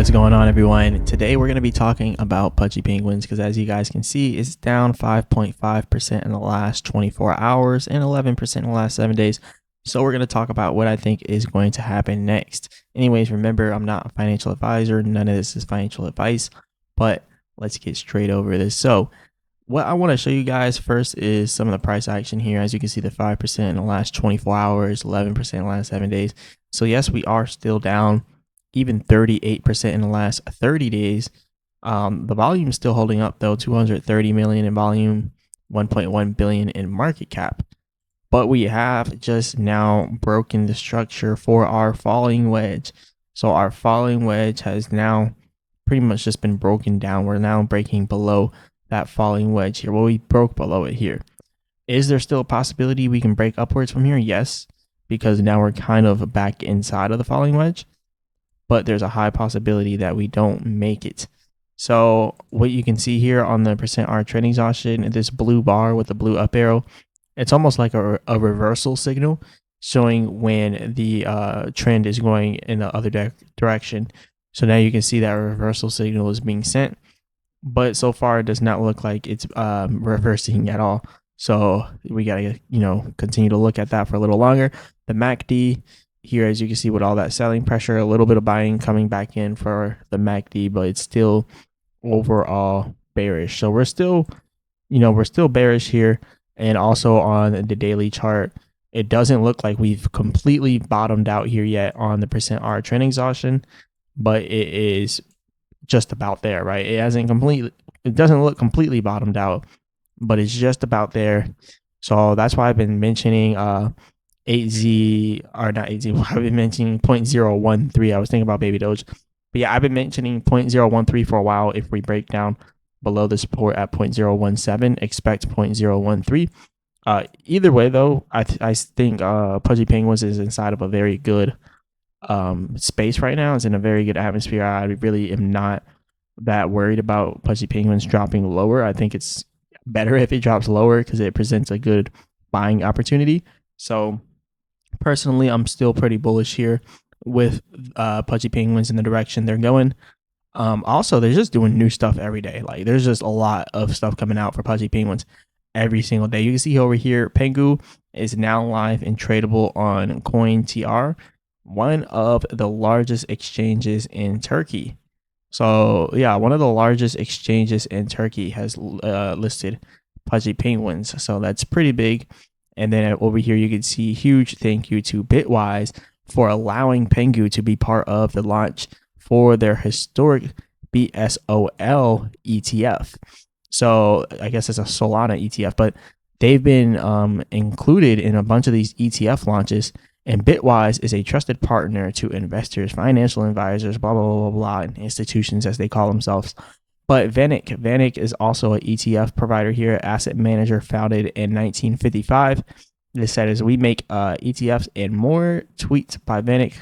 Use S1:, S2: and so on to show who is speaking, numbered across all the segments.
S1: What's going on, everyone? Today we're going to be talking about pudgy penguins because, as you guys can see, it's down 5.5% in the last 24 hours and 11% in the last 7 days. So we're going to talk about what I think is going to happen next. Anyways, remember, I'm not a financial advisor. None of this is financial advice, but let's get straight over this. So what I want to show you guys first is some of the price action here. As you can see, the 5% in the last 24 hours, 11% in the last 7 days. So yes, we are still down, even 38% in the last 30 days. The volume is still holding up though, 230 million in volume, 1.1 billion in market cap. But we have just now broken the structure for our falling wedge. So our falling wedge has now pretty much just been broken down. We're now breaking below that falling wedge here. Well, we broke below it here. Is there still a possibility we can break upwards from here? Yes, because now we're kind of back inside of the falling wedge. But there's a high possibility that we don't make it. So what you can see here on the %R trend exhaustion, this blue bar with the blue up arrow, it's almost like a reversal signal showing when the trend is going in the other direction. So now you can see that reversal signal is being sent, but so far it does not look like it's reversing at all. So we gotta continue to look at that for a little longer. The MACD here, as you can see, with all that selling pressure, a little bit of buying coming back in for the MACD, but it's still overall bearish. So we're still bearish here. And also on the daily chart, it doesn't look like we've completely bottomed out here yet on the %R trend exhaustion, but it is just about there, right? It doesn't look completely bottomed out, but it's just about there. So that's why I've been mentioning 8Z, or not 8Z, I've been mentioning 0.013. I was thinking about Baby Doge. But yeah, I've been mentioning 0.013 for a while. If we break down below the support at 0.017, expect 0.013. Either way, though, I think Pudgy Penguins is inside of a very good space right now. It's in a very good atmosphere. I really am not that worried about Pudgy Penguins dropping lower. I think it's better if it drops lower because it presents a good buying opportunity. So personally, I'm still pretty bullish here with Pudgy Penguins in the direction they're going. Also, they're just doing new stuff every day. Like, there's just a lot of stuff coming out for Pudgy Penguins every single day. You can see over here, PENGU is now live and tradable on CoinTR, one of the largest exchanges in Turkey. So yeah, one of the largest exchanges in Turkey has listed Pudgy Penguins. So that's pretty big. And then over here, you can see huge thank you to Bitwise for allowing PENGU to be part of the launch for their historic BSOL ETF. So I guess it's a Solana ETF, but they've been included in a bunch of these ETF launches. And Bitwise is a trusted partner to investors, financial advisors, blah, blah, blah, blah, blah, and institutions as they call themselves. But VanEck is also an ETF provider here, asset manager founded in 1955. This said is we make ETFs and more. Tweets by VanEck,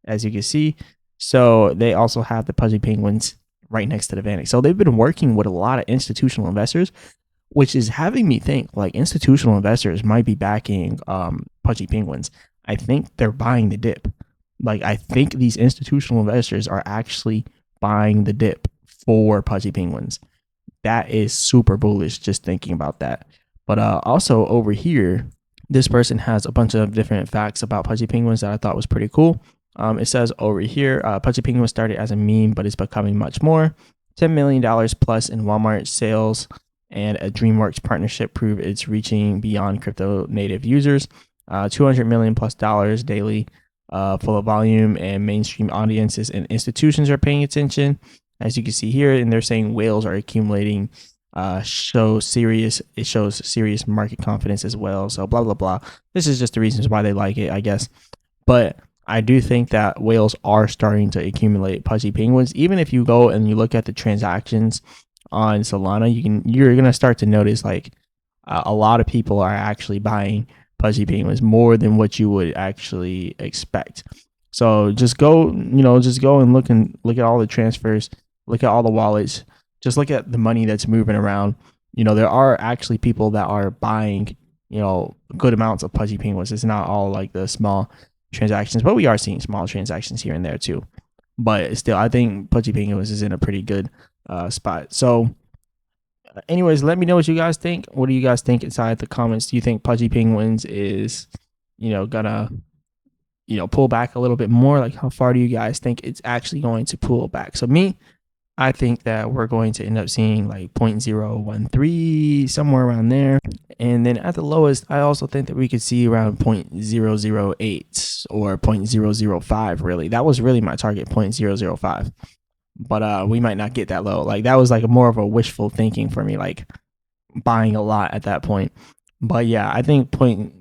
S1: as you can see. So they also have the Pudgy Penguins right next to the VanEck. So they've been working with a lot of institutional investors, which is having me think like institutional investors might be backing Pudgy Penguins. I think they're buying the dip. Like, I think these institutional investors are actually buying the dip for Pudgy Penguins. That is super bullish just thinking about that. But also over here, this person has a bunch of different facts about Pudgy Penguins that I thought was pretty cool. It says over here, Pudgy Penguins started as a meme, but it's becoming much more. $10 million plus in Walmart sales and a DreamWorks partnership prove it's reaching beyond crypto native users. $200 million plus daily, full of volume, and mainstream audiences and institutions are paying attention. As you can see here, and they're saying whales are accumulating, shows serious market confidence as well. So blah, blah, blah. This is just the reasons why they like it, I guess. But I do think that whales are starting to accumulate Pudgy Penguins. Even if you go and you look at the transactions on Solana, you're going to start to notice like a lot of people are actually buying Pudgy Penguins more than what you would actually expect. So just go and look at all the transfers, look at all the wallets, just look at the money that's moving around. There are actually people that are buying, good amounts of Pudgy Penguins. It's not all like the small transactions, but we are seeing small transactions here and there too. but still, I think Pudgy Penguins is in a pretty good spot. So, anyways, let me know what you guys think. What do you guys think inside the comments? Do you think Pudgy Penguins is, gonna, pull back a little bit more? Like, how far do you guys think it's actually going to pull back? So, me, I think that we're going to end up seeing like 0.013, somewhere around there. And then at the lowest, I also think that we could see around 0.008 or 0.005, really. That was really my target, 0.005. But we might not get that low. Like, that was like more of a wishful thinking for me, like buying a lot at that point. But yeah, I think 0.013,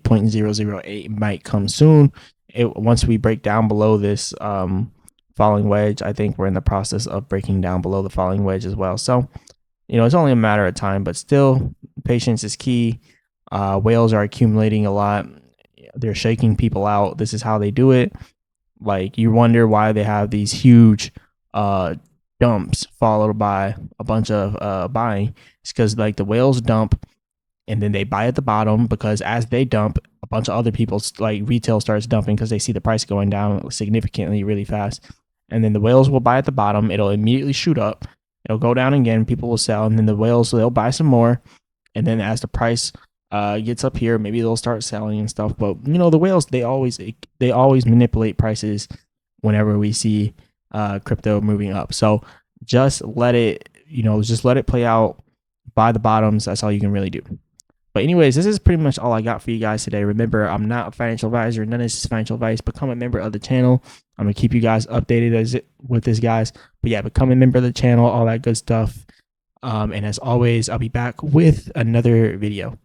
S1: 0.008 might come soon. Once we break down below this falling wedge, I think we're in the process of breaking down below the falling wedge as well. So, it's only a matter of time, but still, patience is key. Whales are accumulating a lot. They're shaking people out. This is how they do it. Like, you wonder why they have these huge dumps followed by a bunch of buying. It's because like the whales dump and then they buy at the bottom, because as they dump, a bunch of other people, like retail, starts dumping because they see the price going down significantly really fast. And then the whales will buy at the bottom. It'll immediately shoot up. It'll go down again. People will sell, and then the whales, they'll buy some more. And then as the price gets up here, maybe they'll start selling and stuff. But the whales, they always manipulate prices whenever we see crypto moving up. So just let it play out. Buy the bottoms. That's all you can really do. But anyways, this is pretty much all I got for you guys today. Remember, I'm not a financial advisor. None of this is financial advice. Become a member of the channel. I'm going to keep you guys updated with this, guys. But yeah, become a member of the channel, all that good stuff. And as always, I'll be back with another video.